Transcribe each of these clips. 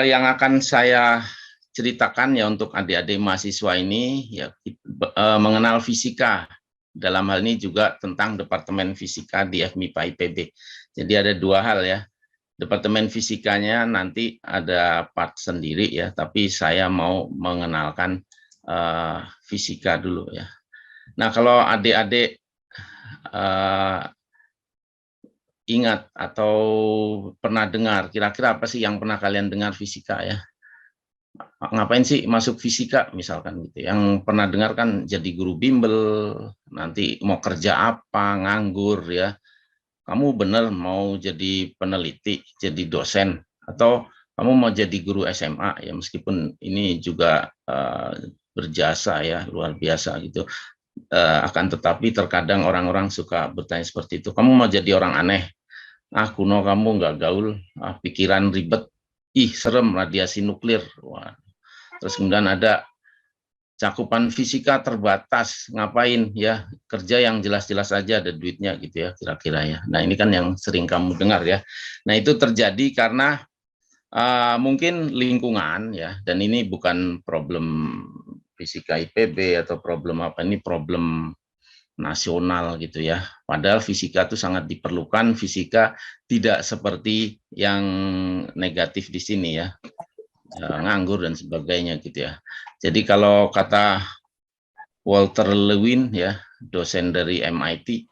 Yang akan saya ceritakan ya untuk adik-adik mahasiswa ini ya mengenal fisika. Dalam hal ini juga tentang Departemen Fisika di FMIPA IPB. Jadi ada dua hal ya. Departemen Fisikanya nanti ada part sendiri ya, tapi saya mau mengenalkan fisika dulu ya. Nah, kalau adik-adik ingat atau pernah dengar, kira-kira apa sih yang pernah kalian dengar fisika ya? Ngapain sih masuk fisika misalkan gitu. Yang pernah dengar kan jadi guru bimbel, nanti mau kerja apa, nganggur ya. Kamu bener mau jadi peneliti, jadi dosen, atau kamu mau jadi guru SMA ya, meskipun ini juga berjasa ya, luar biasa gitu. Akan tetapi terkadang orang-orang suka bertanya seperti itu, kamu mau jadi orang aneh, kuno kamu nggak gaul, pikiran ribet, serem radiasi nuklir. Wah. Terus kemudian ada cakupan fisika terbatas, ngapain ya, kerja yang jelas-jelas aja ada duitnya gitu ya kira-kira ya. Nah ini kan yang sering kamu dengar ya. Nah itu terjadi karena mungkin lingkungan ya, dan ini bukan problem fisika IPB atau problem apa, ini problem nasional gitu ya. Padahal fisika itu sangat diperlukan, fisika tidak seperti yang negatif di sini ya, nganggur dan sebagainya gitu ya. Jadi kalau kata Walter Lewin ya, dosen dari MIT,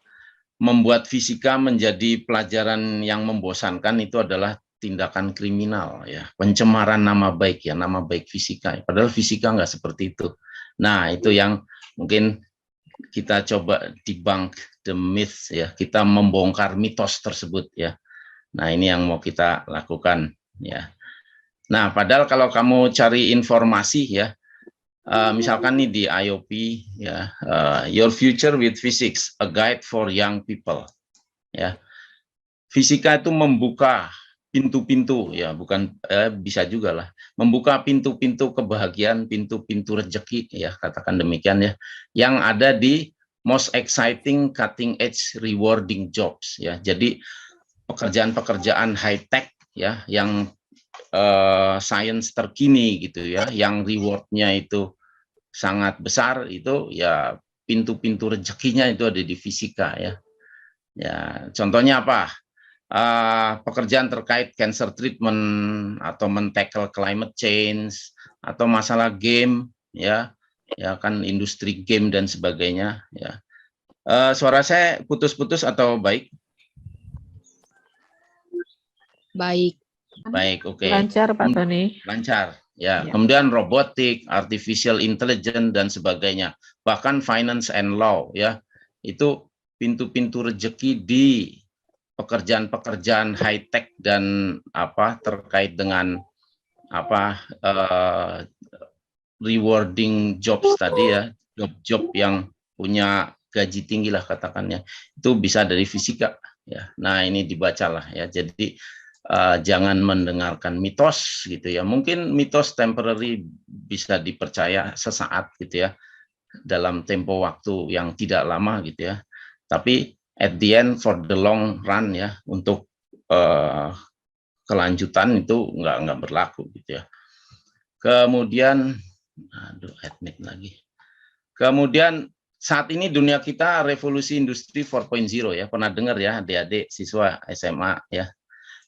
membuat fisika menjadi pelajaran yang membosankan itu adalah tindakan kriminal ya, pencemaran nama baik ya, nama baik fisika. Padahal fisika nggak seperti itu. Nah itu yang mungkin kita coba debunk the myth ya, kita membongkar mitos tersebut ya. Nah ini yang mau kita lakukan ya. Nah padahal kalau kamu cari informasi ya, misalkan nih di IOP ya, Your Future with Physics, a Guide for Young People ya. Fisika itu membuka pintu-pintu ya, bukan bisa juga lah, membuka pintu-pintu kebahagiaan, pintu-pintu rezeki ya, katakan demikian ya, yang ada di most exciting, cutting edge, rewarding jobs ya. Jadi pekerjaan-pekerjaan high tech ya, yang science terkini gitu ya, yang rewardnya itu sangat besar, itu ya pintu-pintu rezekinya itu ada di fisika ya. Ya contohnya apa? Pekerjaan terkait cancer treatment atau men-tackle climate change atau masalah game ya, ya kan industri game dan sebagainya ya. Suara saya putus-putus atau baik? Baik. Baik, oke. Lancar Pak Tony. Lancar. Ya, kemudian robotik, artificial intelligence dan sebagainya, bahkan finance and law ya, itu pintu-pintu rezeki di pekerjaan-pekerjaan high tech dan apa terkait dengan apa rewarding jobs tadi ya, job-job yang punya gaji tinggi lah katakannya, itu bisa dari fisika ya. Nah ini dibacalah ya, jadi jangan mendengarkan mitos gitu ya. Mungkin mitos temporary bisa dipercaya sesaat gitu ya, dalam tempo waktu yang tidak lama gitu ya. Tapi at the end for the long run ya, untuk kelanjutan itu nggak berlaku gitu ya. Kemudian, admit lagi. Kemudian saat ini dunia kita revolusi industri 4.0 ya, pernah dengar ya adik-adik siswa SMA ya.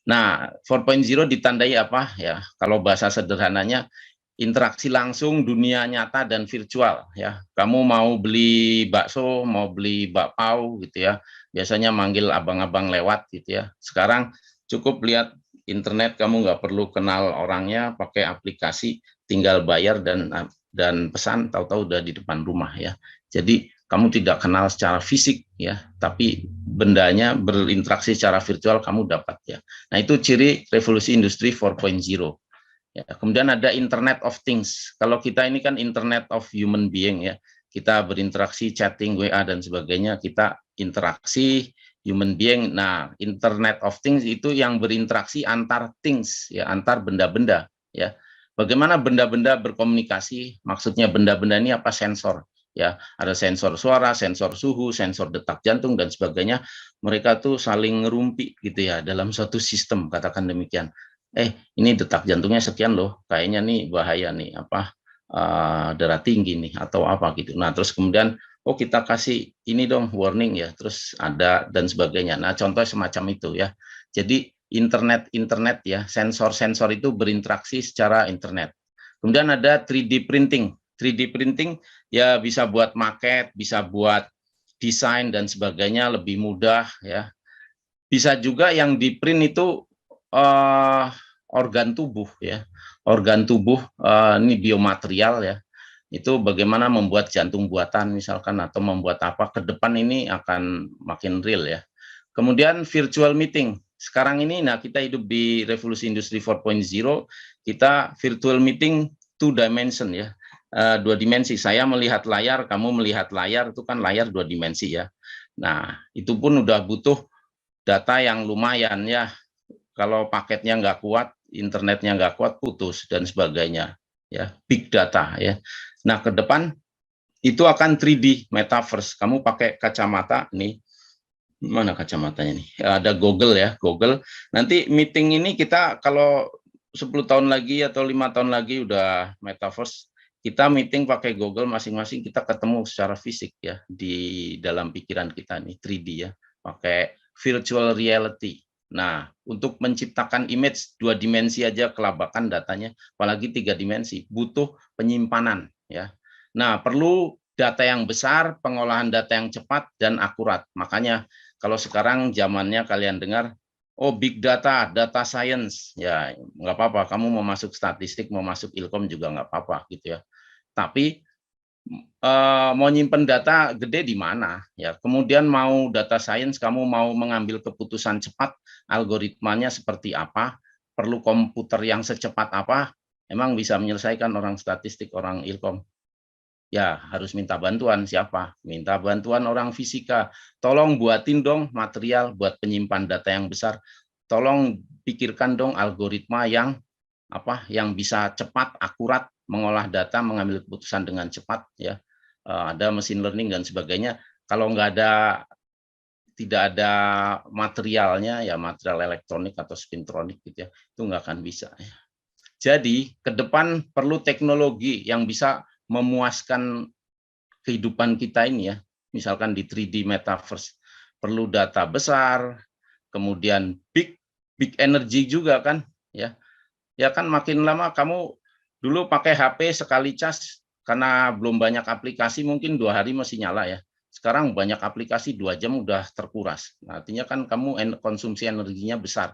Nah, 4.0 ditandai apa ya? Kalau bahasa sederhananya, interaksi langsung dunia nyata dan virtual ya. Kamu mau beli bakso, mau beli bakpao gitu ya, biasanya manggil abang-abang lewat gitu ya. Sekarang cukup lihat internet, kamu nggak perlu kenal orangnya, pakai aplikasi, tinggal bayar dan pesan, tahu-tahu udah di depan rumah ya. Jadi kamu tidak kenal secara fisik ya, tapi bendanya berinteraksi secara virtual kamu dapat ya. Nah itu ciri revolusi industri 4.0. Ya, kemudian ada Internet of Things. Kalau kita ini kan Internet of Human Being ya, kita berinteraksi, chatting, WA dan sebagainya, kita interaksi human being. Nah, Internet of Things itu yang berinteraksi antar things ya, antar benda-benda ya. Bagaimana benda-benda berkomunikasi? Maksudnya benda-benda ini apa? Sensor ya, ada sensor suara, sensor suhu, sensor detak jantung dan sebagainya. Mereka tuh saling ngerumpi gitu ya dalam suatu sistem, katakan demikian. ini detak jantungnya sekian loh, kayaknya nih bahaya nih, darah tinggi nih atau apa gitu. Nah, terus kemudian kita kasih ini dong warning ya, terus ada dan sebagainya. Nah, contoh semacam itu ya. Jadi internet ya, sensor-sensor itu berinteraksi secara internet. Kemudian ada 3D printing. 3D printing ya bisa buat maket, bisa buat desain dan sebagainya lebih mudah ya. Bisa juga yang di print itu uh, organ tubuh ya, organ tubuh, ini biomaterial ya, itu bagaimana membuat jantung buatan misalkan atau membuat apa ke depan ini akan makin real ya. Kemudian virtual meeting. Sekarang ini nah kita hidup di revolusi industri 4.0, kita virtual meeting 2 dimension ya. 2 dimensi. Saya melihat layar, kamu melihat layar, itu kan layar 2 dimensi ya. Nah, itu pun udah butuh data yang lumayan ya. Kalau paketnya nggak kuat, internetnya nggak kuat, putus dan sebagainya ya. Big data ya. Nah, ke depan itu akan 3D metaverse. Kamu pakai kacamata nih, mana kacamatanya nih? Ada Google ya, Google. Nanti meeting ini kita kalau 10 tahun lagi atau 5 tahun lagi udah metaverse, kita meeting pakai Google masing-masing, kita ketemu secara fisik ya di dalam pikiran kita nih 3D ya, pakai virtual reality. Nah, untuk menciptakan image 2 dimensi aja kelabakan datanya, apalagi 3 dimensi, butuh penyimpanan ya. Nah, perlu data yang besar, pengolahan data yang cepat dan akurat. Makanya kalau sekarang zamannya kalian dengar, big data, data science, ya nggak apa-apa. Kamu mau masuk statistik, mau masuk ilkom juga nggak apa-apa gitu ya. Tapi mau nyimpen data gede di mana ya. Kemudian mau data science, kamu mau mengambil keputusan cepat, algoritmanya seperti apa, perlu komputer yang secepat apa, emang bisa menyelesaikan orang statistik, orang ilkom? Ya harus minta bantuan siapa? Minta bantuan orang fisika. Tolong buatin dong material buat penyimpan data yang besar. Tolong pikirkan dong algoritma yang yang bisa cepat, akurat mengolah data, mengambil keputusan dengan cepat ya. Ada machine learning dan sebagainya. Kalau nggak ada, tidak ada materialnya ya, material elektronik atau spintronik gitu ya, itu nggak akan bisa ya. Jadi ke depan perlu teknologi yang bisa memuaskan kehidupan kita ini ya, misalkan di 3D metaverse, perlu data besar, kemudian big energy juga kan, ya. Ya kan makin lama kamu dulu pakai HP sekali cas karena belum banyak aplikasi mungkin 2 hari masih nyala ya. Sekarang banyak aplikasi 2 jam udah terkuras. Nah, artinya kan kamu konsumsi energinya besar.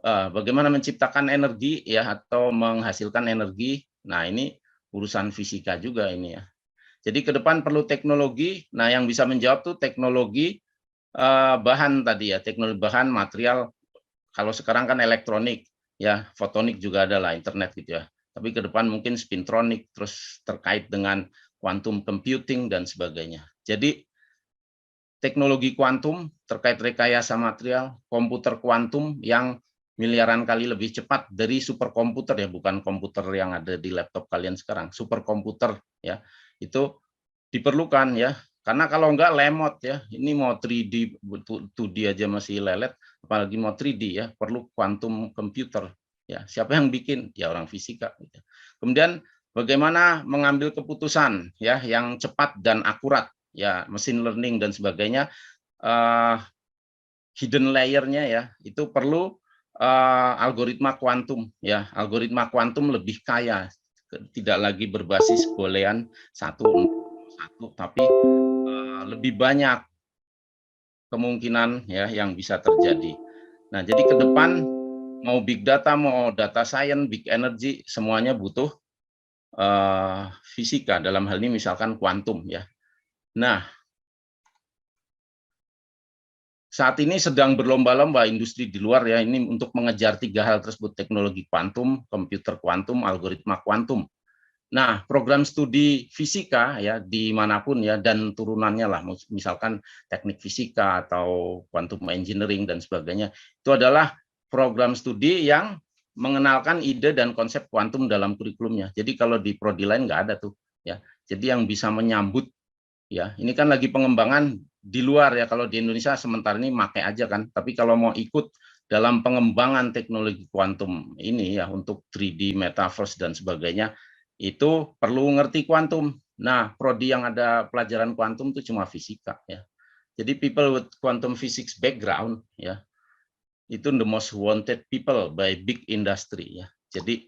Bagaimana menciptakan energi ya atau menghasilkan energi? Nah, ini urusan fisika juga ini ya. Jadi ke depan perlu teknologi. Nah, yang bisa menjawab tuh teknologi bahan tadi ya, teknologi bahan material. Kalau sekarang kan elektronik, ya, fotonik juga adalah internet gitu ya. Tapi ke depan mungkin spintronik, terus terkait dengan quantum computing dan sebagainya. Jadi teknologi kuantum terkait rekayasa material, komputer kuantum yang miliaran kali lebih cepat dari superkomputer ya, bukan komputer yang ada di laptop kalian sekarang, superkomputer ya. Itu diperlukan ya, karena kalau enggak lemot ya, ini mau 3D, 2D aja masih lelet, apalagi mau 3D ya, perlu quantum computer ya. Siapa yang bikin? Ya orang fisika gitu. Kemudian bagaimana mengambil keputusan ya yang cepat dan akurat ya, machine learning dan sebagainya, hidden layer-nya ya, itu perlu algoritma kuantum ya. Algoritma kuantum lebih kaya, tidak lagi berbasis boolean satu, tapi lebih banyak kemungkinan ya yang bisa terjadi. Nah, jadi ke depan mau big data, mau data science, big energy, semuanya butuh fisika. Dalam hal ini misalkan kuantum ya. Nah, saat ini sedang berlomba-lomba industri di luar ya ini untuk mengejar 3 hal tersebut: teknologi kuantum, komputer kuantum, algoritma kuantum. Nah, program studi fisika ya dimanapun ya dan turunannya lah, misalkan teknik fisika atau quantum engineering dan sebagainya, itu adalah program studi yang mengenalkan ide dan konsep kuantum dalam kurikulumnya. Jadi kalau di prodi lain nggak ada tuh ya. Jadi yang bisa menyambut ya, ini kan lagi pengembangan di luar ya. Kalau di Indonesia sementara ini pakai aja kan, tapi kalau mau ikut dalam pengembangan teknologi kuantum ini ya untuk 3D, metaverse dan sebagainya itu perlu ngerti kuantum. Nah, prodi yang ada pelajaran kuantum itu cuma fisika ya. Jadi people with quantum physics background ya itu the most wanted people by big industry ya. Jadi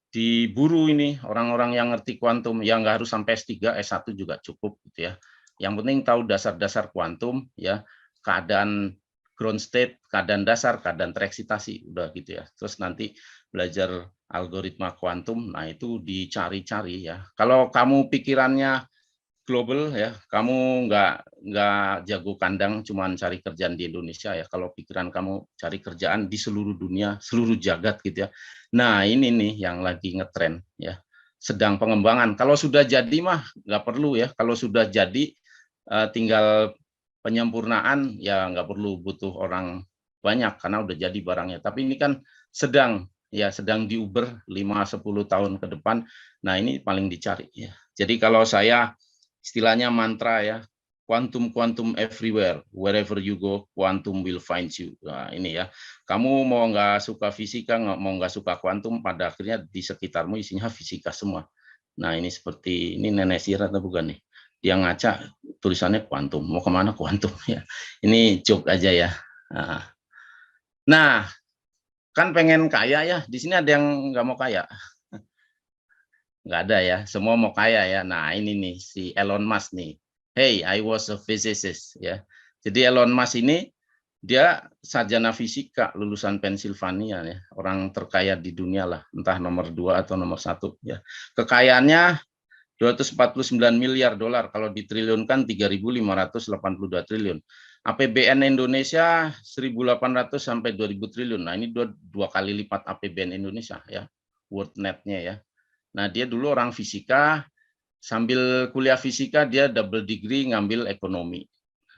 diburu ini orang-orang yang ngerti kuantum, yang nggak harus sampai S3, S1 juga cukup gitu ya. Yang penting tahu dasar-dasar kuantum ya, keadaan ground state, keadaan dasar, keadaan tereksitasi, udah gitu ya. Terus nanti belajar algoritma kuantum, nah itu dicari-cari ya. Kalau kamu pikirannya global ya, kamu nggak jago kandang cuman cari kerjaan di Indonesia ya. Kalau pikiran kamu cari kerjaan di seluruh dunia, seluruh jagat gitu ya. Nah ini nih yang lagi ngetren ya, sedang pengembangan. Kalau sudah jadi mah nggak perlu ya. Kalau sudah jadi tinggal penyempurnaan ya nggak perlu butuh orang banyak karena udah jadi barangnya. Tapi ini kan sedang diuber 5-10 tahun ke depan. Nah ini paling dicari ya. Jadi kalau saya istilahnya mantra ya, quantum everywhere, wherever you go, quantum will find you. Nah, ini ya, kamu mau nggak suka fisika, mau nggak suka kuantum, pada akhirnya di sekitarmu isinya fisika semua. Nah ini seperti ini nenek sihir atau bukan nih? Dia ngaca tulisannya kuantum, mau kemana kuantum ya? Ini joke aja ya. Nah, kan pengen kaya ya, di sini ada yang nggak mau kaya? Nggak ada ya, semua mau kaya ya. Nah ini nih si Elon Musk nih. Hey, I was a physicist ya. Jadi Elon Musk ini dia sarjana fisika lulusan Pennsylvania ya, orang terkaya di dunia lah, entah nomor 2 atau nomor 1 ya. Kekayaannya 249 miliar dolar, kalau ditriliunkan 3.582 triliun. APBN Indonesia 1.800 sampai 2.000 triliun. Nah ini dua kali lipat APBN Indonesia ya, world net-nya ya. Nah, dia dulu orang fisika, sambil kuliah fisika dia double degree ngambil ekonomi.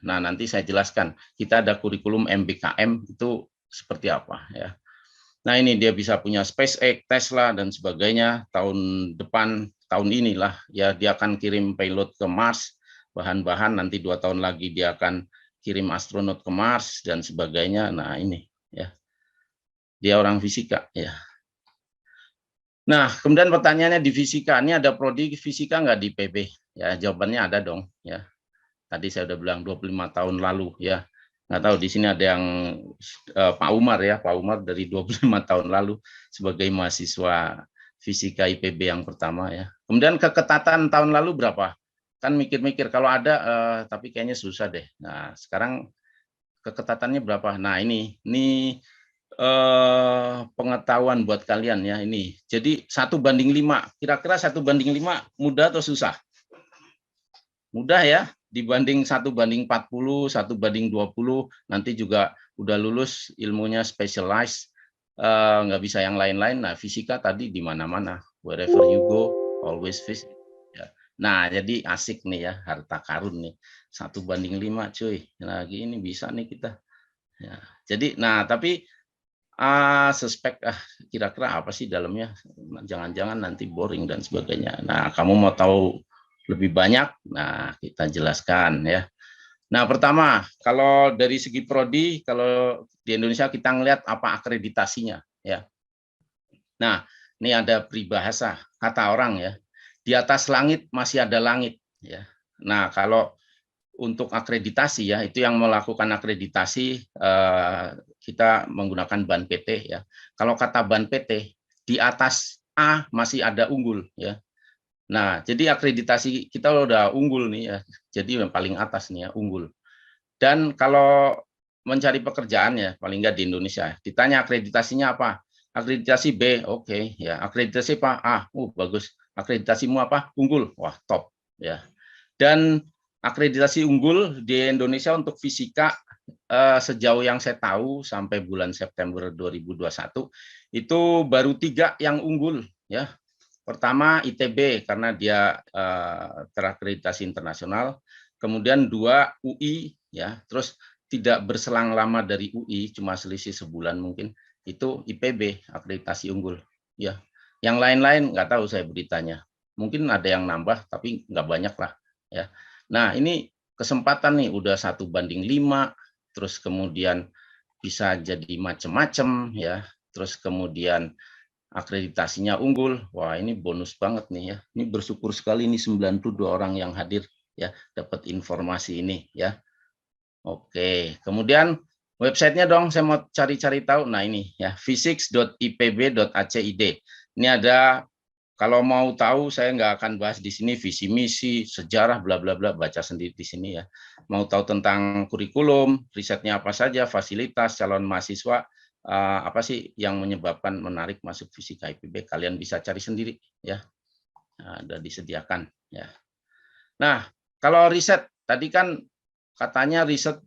Nah, nanti saya jelaskan. Kita ada kurikulum MBKM itu seperti apa ya. Nah, ini dia bisa punya SpaceX, Tesla dan sebagainya. Tahun depan, tahun inilah ya dia akan kirim payload ke Mars, bahan-bahan nanti 2 tahun lagi dia akan kirim astronot ke Mars dan sebagainya. Nah, ini ya. Dia orang fisika ya. Nah, kemudian pertanyaannya di fisika, ini ada prodi fisika nggak di PB? Ya, jawabannya ada dong. Ya, tadi saya udah bilang 25 tahun lalu. Ya, nggak tahu di sini ada yang Pak Umar ya, Pak Umar dari 25 tahun lalu sebagai mahasiswa fisika IPB yang pertama ya. Kemudian keketatan tahun lalu berapa? Kan mikir-mikir kalau ada, tapi kayaknya susah deh. Nah, sekarang keketatannya berapa? Nah, ini pengetahuan buat kalian ya ini. Jadi 1:5. Kira-kira 1:5 mudah atau susah? Mudah ya, dibanding 1:40, 1:20, nanti juga udah lulus ilmunya specialized, nggak bisa yang lain-lain. Nah, fisika tadi di mana-mana. Wherever you go, always physics. Ya. Nah, jadi asik nih ya, harta karun nih. 1:5 cuy. Lagi ini bisa nih kita. Ya. Jadi, nah tapi suspek kira-kira apa sih dalamnya? Jangan-jangan nanti boring dan sebagainya. Nah, kamu mau tahu lebih banyak? Nah, kita jelaskan ya. Nah, pertama, kalau dari segi prodi, kalau di Indonesia kita ngelihat apa akreditasinya ya. Nah, ini ada peribahasa kata orang ya. Di atas langit masih ada langit ya. Nah, kalau untuk akreditasi ya, itu yang melakukan akreditasi kita menggunakan ban PT ya. Kalau kata ban PT, di atas A masih ada unggul ya. Nah, jadi akreditasi kita udah unggul nih ya. Jadi yang paling atas nih ya, unggul. Dan kalau mencari pekerjaan ya, paling nggak di Indonesia, ditanya akreditasinya apa? Akreditasi B, oke ya. Akreditasi apa? A, bagus. Akreditasimu apa? Unggul. Wah, top ya. Dan akreditasi unggul di Indonesia untuk fisika sejauh yang saya tahu sampai bulan September 2021 itu baru 3 yang unggul ya. Pertama ITB karena dia terakreditasi internasional, kemudian 2 UI ya, terus tidak berselang lama dari UI, cuma selisih sebulan mungkin, itu IPB akreditasi unggul ya. Yang lain-lain nggak tahu saya beritanya. Mungkin ada yang nambah tapi nggak banyak lah ya. Nah, ini kesempatan nih udah 1:5, terus kemudian bisa jadi macam-macam ya. Terus kemudian akreditasinya unggul. Wah, ini bonus banget nih ya. Ini bersyukur sekali ini 92 orang yang hadir ya, dapat informasi ini ya. Oke, kemudian websitenya dong, saya mau cari-cari tahu. Nah ini ya, physics.ipb.acid. Ini ada, kalau mau tahu saya nggak akan bahas di sini visi misi, sejarah, bla bla bla, baca sendiri di sini ya. Mau tahu tentang kurikulum, risetnya apa saja, fasilitas calon mahasiswa, apa sih yang menyebabkan menarik masuk fisika IPB, kalian bisa cari sendiri ya. Ada disediakan ya. Nah, kalau riset tadi kan katanya riset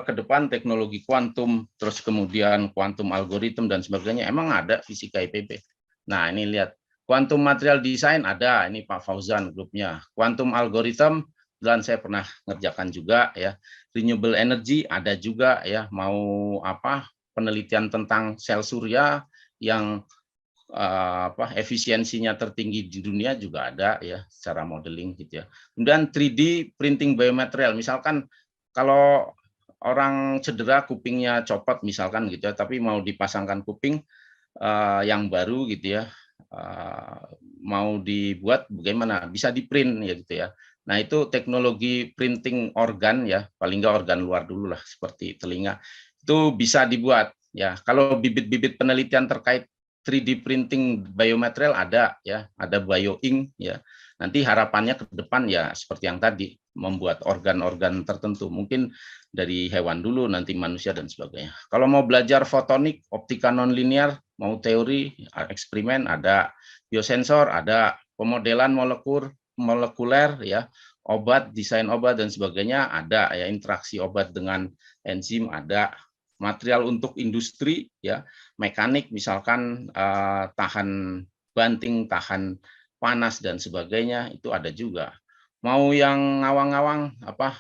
ke depan teknologi kuantum, terus kemudian kuantum algoritma dan sebagainya. Emang ada fisika IPB? Nah, ini lihat. Kuantum material design ada, ini Pak Fauzan grupnya. Kuantum algoritma, dan saya pernah ngerjakan juga ya. Renewable energy ada juga ya. Mau apa? Penelitian tentang sel surya yang efisiensinya tertinggi di dunia juga ada ya, secara modeling gitu ya. Kemudian 3D printing biomaterial, misalkan kalau orang cedera kupingnya copot misalkan gitu ya, tapi mau dipasangkan kuping yang baru gitu ya, mau dibuat bagaimana, bisa di print ya gitu ya. Nah itu teknologi printing organ ya, paling nggak organ luar dulu lah seperti telinga, itu bisa dibuat ya. Kalau bibit-bibit penelitian terkait 3D printing biomaterial ada ya, ada bioink ya. Nanti harapannya ke depan ya seperti yang tadi, membuat organ-organ tertentu, mungkin dari hewan dulu, nanti manusia dan sebagainya. Kalau mau belajar fotonik, optika nonlinear, mau teori, eksperimen ada, biosensor ada, pemodelan molekuler ya, obat, desain obat dan sebagainya ada ya, interaksi obat dengan enzim ada, material untuk industri ya, mekanik misalkan tahan banting, tahan panas dan sebagainya itu ada juga. Mau yang ngawang-ngawang apa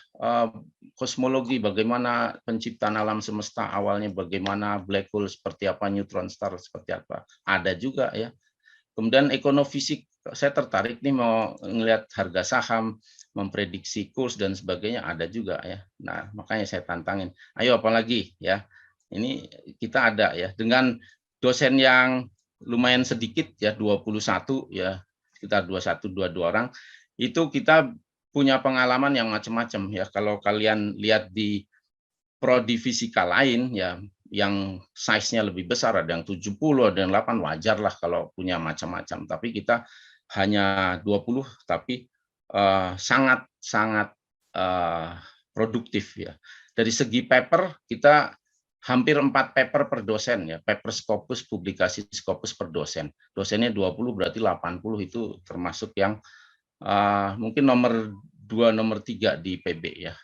kosmologi, bagaimana penciptaan alam semesta awalnya, bagaimana black hole seperti apa, neutron star seperti apa, ada juga ya. Kemudian ekonomisik, saya tertarik nih mau ngelihat harga saham, memprediksi kurs dan sebagainya ada juga ya. Nah, makanya saya tantangin. Ayo apalagi ya. Ini kita ada ya dengan dosen yang lumayan sedikit ya, 21 ya, sekitar 21 22 orang. Itu kita punya pengalaman yang macam-macam ya. Kalau kalian lihat di prodi fisika lain ya, yang size-nya lebih besar, ada yang 70, ada yang 8, wajar lah kalau punya macam-macam. Tapi kita hanya 20, tapi sangat produktif ya. Dari segi paper, kita hampir 4 paper per dosen ya, paper Scopus, publikasi Scopus per dosen. Dosennya 20, berarti 80 itu termasuk yang mungkin nomor 2, nomor 3 di PB ya.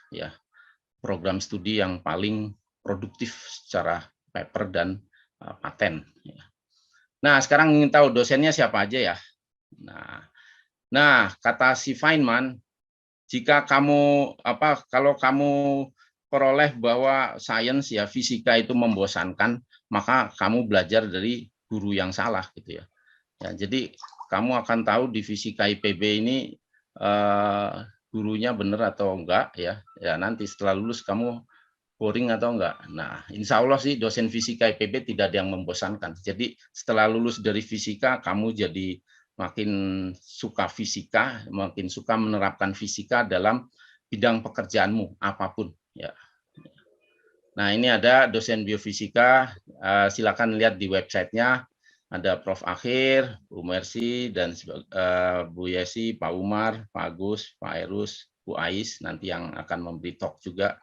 Program studi yang paling produktif secara paper dan paten. Nah, sekarang ingin tahu dosennya siapa aja ya. Nah, kata si Feynman, jika kamu kalau kamu peroleh bahwa sains ya fisika itu membosankan, maka kamu belajar dari guru yang salah gitu ya. Jadi kamu akan tahu di fisika IPB ini gurunya benar atau enggak ya. Ya nanti setelah lulus kamu boring atau enggak. Nah, insya Allah sih dosen fisika IPB tidak ada yang membosankan. Jadi setelah lulus dari fisika, kamu jadi makin suka fisika, makin suka menerapkan fisika dalam bidang pekerjaanmu apapun. Ya. Nah, ini ada dosen biofisika. Silakan lihat di websitenya. Ada Prof. Akhir, Bu Mercy, dan Bu Yesi, Pak Umar, Pak Agus, Pak Erus, Bu Ais, nanti yang akan memberi talk juga.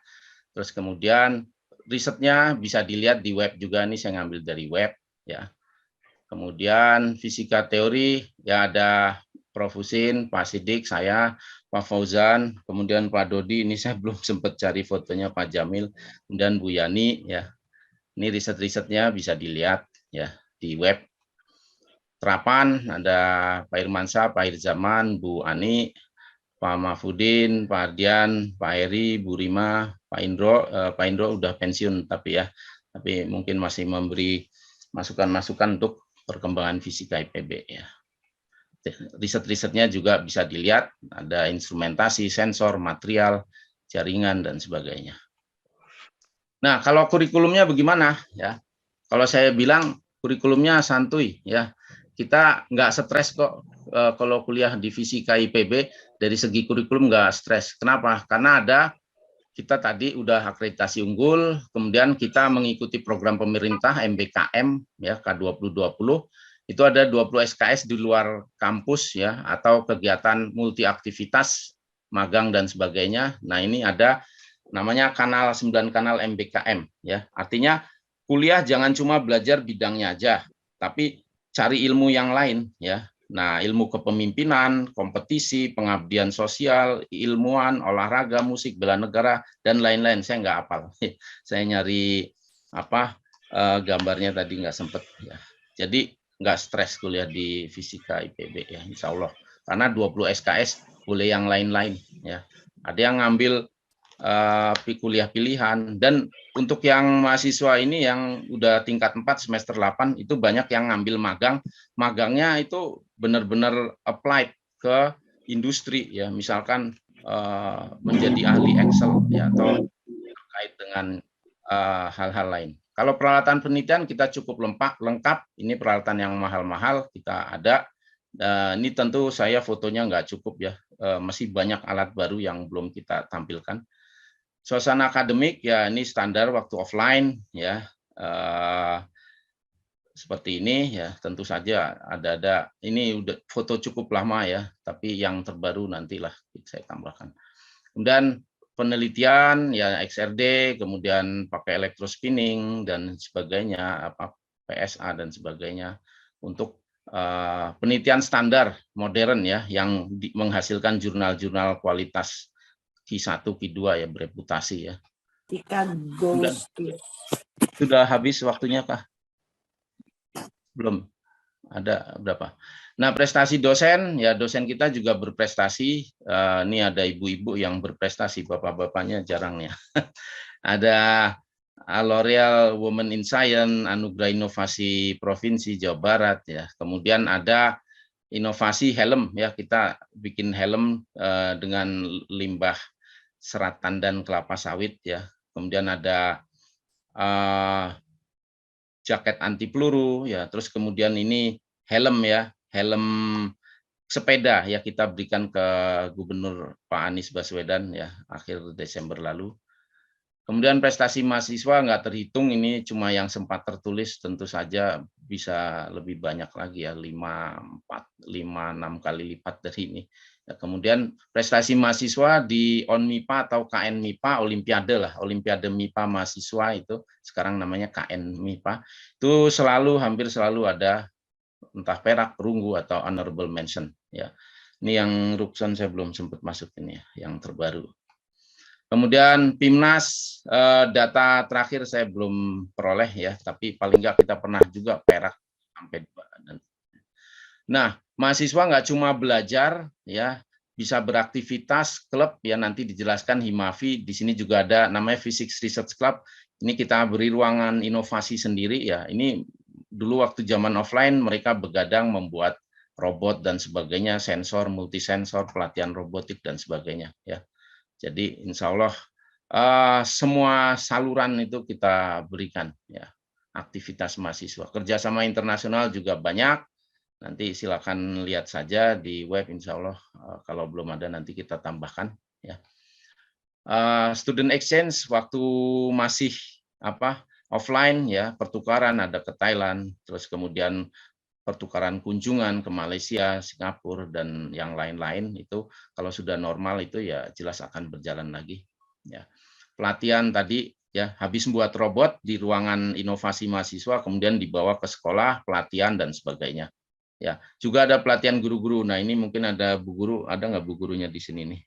Terus kemudian risetnya bisa dilihat di web juga, nih saya ngambil dari web ya. Kemudian fisika teori ya ada Prof. Husin, Pak Sidik, saya, Pak Fauzan, kemudian Pak Dodi, ini saya belum sempat cari fotonya, Pak Jamil, kemudian Bu Yani ya. Ini riset-risetnya bisa dilihat ya di web. Terapan ada Pak Irmansyah, Pak Irzaman, Bu Ani, Pak Mahfudin, Pak Ardian, Pak Heri, Bu Rima, Pak Indro udah pensiun tapi mungkin masih memberi masukan-masukan untuk perkembangan fisika IPB ya. Riset-risetnya juga bisa dilihat, ada instrumentasi, sensor, material, jaringan dan sebagainya. Nah, kalau kurikulumnya bagaimana ya? Kalau saya bilang kurikulumnya santuy ya. Kita nggak stres kok kalau kuliah di Fisika IPB dari segi kurikulum nggak stres. Kenapa? Karena ada kita tadi udah akreditasi unggul, kemudian kita mengikuti program pemerintah MBKM ya K2020. Itu ada 20 SKS di luar kampus ya atau kegiatan multi aktivitas, magang dan sebagainya. Nah, ini ada namanya kanal 9 kanal MBKM ya. Artinya kuliah jangan cuma belajar bidangnya aja, tapi cari ilmu yang lain ya. Nah, ilmu kepemimpinan, kompetisi, pengabdian sosial, ilmuwan, olahraga, musik, bela negara dan lain-lain. Saya nggak hafal. Saya nyari apa gambarnya tadi nggak sempet ya. Jadi nggak stres kuliah di Fisika IPB ya, insya Allah. Karena 20 SKS boleh yang lain-lain ya. Ada yang ngambil kuliah pilihan, dan untuk yang mahasiswa ini yang udah tingkat 4 semester 8 itu banyak yang ngambil magang. Magangnya itu benar-benar applied ke industri ya, misalkan menjadi ahli Excel ya atau terkait dengan hal-hal lain. Kalau peralatan penelitian kita cukup lengkap, ini peralatan yang mahal-mahal kita ada. Ini tentu saya fotonya nggak cukup ya, masih banyak alat baru yang belum kita tampilkan. Suasana akademik ya ini standar waktu offline ya, seperti ini ya, tentu saja ada ini udah foto cukup lama ya, tapi yang terbaru nantilah saya tambahkan. Kemudian penelitian ya XRD, kemudian pakai electrospinning dan sebagainya, apa PSA dan sebagainya untuk penelitian standar modern ya yang menghasilkan jurnal-jurnal kualitas Q1, Q2 ya, bereputasi ya. Sudah habis waktunya kah? Belum. Ada berapa? Nah, prestasi dosen, ya dosen kita juga berprestasi. Ini ada ibu-ibu yang berprestasi, bapak-bapaknya jarang ya. Ada L'Oreal Women in Science, Anugerah Inovasi Provinsi Jawa Barat ya. Kemudian ada inovasi helm ya, kita bikin helm dengan limbah serat tandan kelapa sawit ya. Kemudian ada jaket anti peluru ya, terus kemudian ini helm ya, helm sepeda ya kita berikan ke Gubernur Pak Anies Baswedan ya akhir Desember lalu. Kemudian prestasi mahasiswa nggak terhitung, ini cuma yang sempat tertulis, tentu saja bisa lebih banyak lagi ya, 5-6 kali lipat dari ini. Ya, kemudian prestasi mahasiswa di ONMIPA atau KN MIPA, Olimpiade lah, Olimpiade MIPA mahasiswa itu sekarang namanya KN MIPA, itu hampir selalu ada entah perak, perunggu atau honorable mention ya. Ini yang Rukson saya belum sempat masuk ini ya, yang terbaru. Kemudian PIMNAS, data terakhir saya belum peroleh ya, tapi paling nggak kita pernah juga perak sampai 2. Nah, mahasiswa nggak cuma belajar ya, bisa beraktivitas klub ya, nanti dijelaskan Himavi. Di sini juga ada namanya Physics Research Club. Ini kita beri ruangan inovasi sendiri ya. Ini dulu waktu zaman offline mereka begadang membuat robot dan sebagainya, sensor, multisensor, pelatihan robotik dan sebagainya ya. Jadi insya Allah semua saluran itu kita berikan ya, aktivitas mahasiswa. Kerjasama internasional juga banyak, nanti silakan lihat saja di web, insya Allah kalau belum ada nanti kita tambahkan ya. Student exchange waktu masih offline ya, pertukaran ada ke Thailand, terus kemudian pertukaran kunjungan ke Malaysia, Singapura dan yang lain-lain, itu kalau sudah normal itu ya jelas akan berjalan lagi ya. Pelatihan tadi ya, habis membuat robot di ruangan inovasi mahasiswa kemudian dibawa ke sekolah, pelatihan dan sebagainya. Ya, juga ada pelatihan guru-guru. Nah, ini mungkin ada Bu Guru, ada nggak Bu Gurunya di sini nih?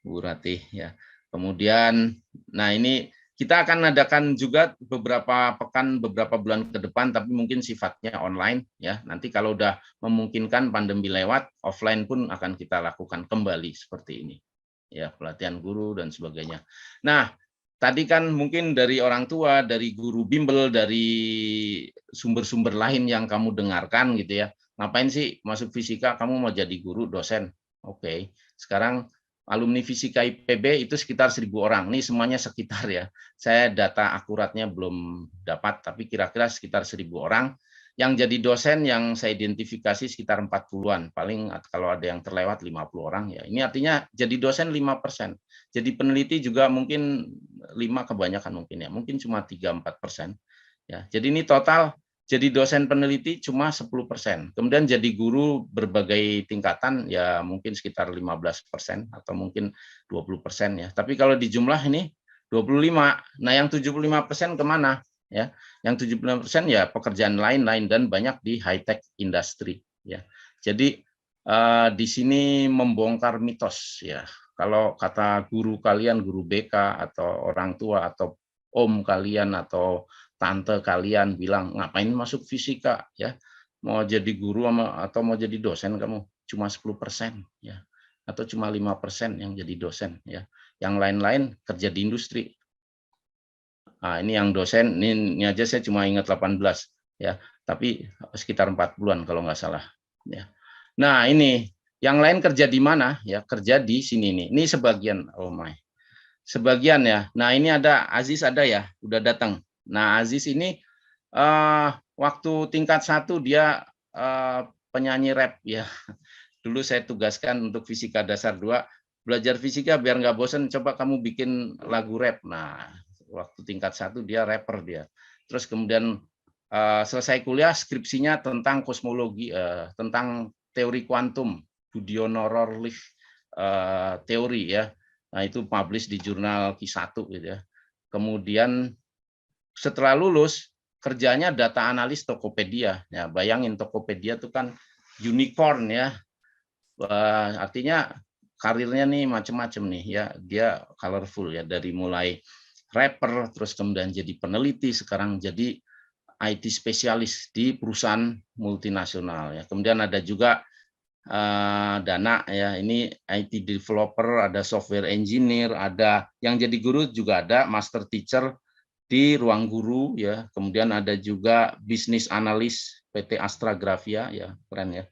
Bu Ratih ya. Kemudian nah ini kita akan adakan juga beberapa pekan, beberapa bulan ke depan, tapi mungkin sifatnya online ya. Nanti kalau udah memungkinkan pandemi lewat, offline pun akan kita lakukan kembali seperti ini. Ya, pelatihan guru dan sebagainya. Nah, tadi kan mungkin dari orang tua, dari guru bimbel, dari sumber-sumber lain yang kamu dengarkan gitu ya. Ngapain sih masuk fisika, kamu mau jadi guru, dosen? Oke. Sekarang alumni fisika IPB itu sekitar 1.000 orang. Ini semuanya sekitar ya. Saya data akuratnya belum dapat, tapi kira-kira sekitar 1.000 orang. Yang jadi dosen yang saya identifikasi sekitar 40-an. Paling kalau ada yang terlewat 50 orang ya. Ini artinya jadi dosen 5%. Jadi peneliti juga mungkin 5 kebanyakan mungkin ya. Mungkin cuma 3-4%. Ya. Jadi ini total jadi dosen peneliti cuma 10%. Kemudian jadi guru berbagai tingkatan ya mungkin sekitar 15% atau mungkin 20% ya. Tapi kalau di jumlah ini 25. Nah, yang 75% kemana? Ya, yang 75% ya pekerjaan lain-lain dan banyak di high tech industry ya. Jadi di sini membongkar mitos ya. Kalau kata guru kalian, guru BK atau orang tua atau om kalian atau tante kalian bilang ngapain masuk fisika ya, mau jadi guru atau mau jadi dosen kamu cuma 10% ya, atau cuma 5% yang jadi dosen ya, yang lain-lain kerja di industri. Nah, ini yang dosen ini aja saya cuma ingat 18 ya, tapi sekitar 40-an kalau nggak salah ya. Nah, ini yang lain kerja di mana ya, kerja di sini nih. Ini sebagian, oh my, sebagian ya. Nah, ini ada Aziz, ada ya, udah datang. Nah, Aziz ini waktu tingkat 1 dia penyanyi rap ya. Dulu saya tugaskan untuk fisika dasar 2, belajar fisika biar nggak bosen, coba kamu bikin lagu rap. Nah, waktu tingkat 1 dia rapper dia. Terus kemudian selesai kuliah skripsinya tentang kosmologi, tentang teori kuantum, Budiono Rorlich teori ya. Nah, itu publish di jurnal Q1 gitu ya. Kemudian setelah lulus kerjanya data analis Tokopedia. Ya, bayangin Tokopedia itu kan unicorn ya. Artinya karirnya nih macam-macam nih ya. Dia colorful ya, dari mulai rapper terus kemudian jadi peneliti, sekarang jadi IT spesialis di perusahaan multinasional ya. Kemudian ada juga Dana ya, ini IT developer, ada software engineer, ada yang jadi guru juga ada master teacher di Ruang Guru ya. Kemudian ada juga bisnis analis PT Astragrafia ya, keren ya.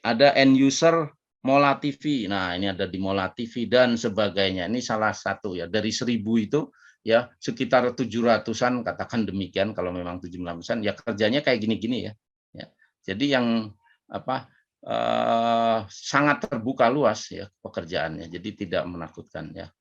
Ada end user Mola TV. Nah, ini ada di Mola TV dan sebagainya. Ini salah satu ya, dari 1.000 itu ya sekitar 700-an katakan demikian, kalau memang 76% ya kerjanya kayak gini-gini ya. Ya. Jadi yang apa sangat terbuka luas ya pekerjaannya, jadi tidak menakutkan ya.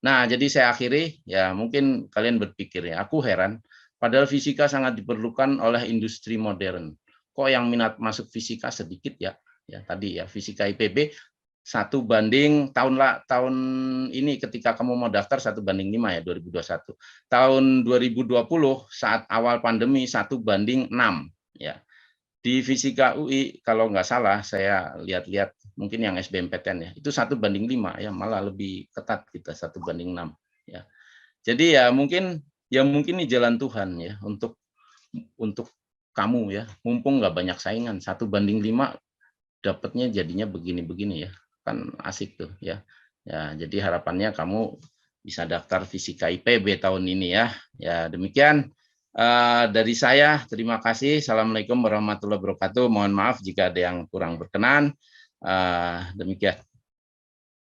Nah, jadi saya akhiri ya, mungkin kalian berpikir ya, aku heran, padahal fisika sangat diperlukan oleh industri modern. Kok yang minat masuk fisika sedikit ya? Ya tadi ya, fisika IPB 1 banding tahun ini ketika kamu mau daftar 1:5 ya 2021. Tahun 2020 saat awal pandemi 1:6 ya. Di fisika UI kalau nggak salah saya lihat-lihat mungkin yang SBMPTN ya itu 1:5 ya, malah lebih ketat kita 1:6 ya. Jadi ya mungkin ini jalan Tuhan ya untuk kamu ya, mumpung nggak banyak saingan 1:5 dapatnya jadinya begini-begini ya, kan asik tuh ya. Ya jadi harapannya kamu bisa daftar fisika IPB tahun ini ya. Ya demikian. Dari saya, terima kasih. Assalamualaikum warahmatullahi wabarakatuh. Mohon maaf jika ada yang kurang berkenan. Demikian.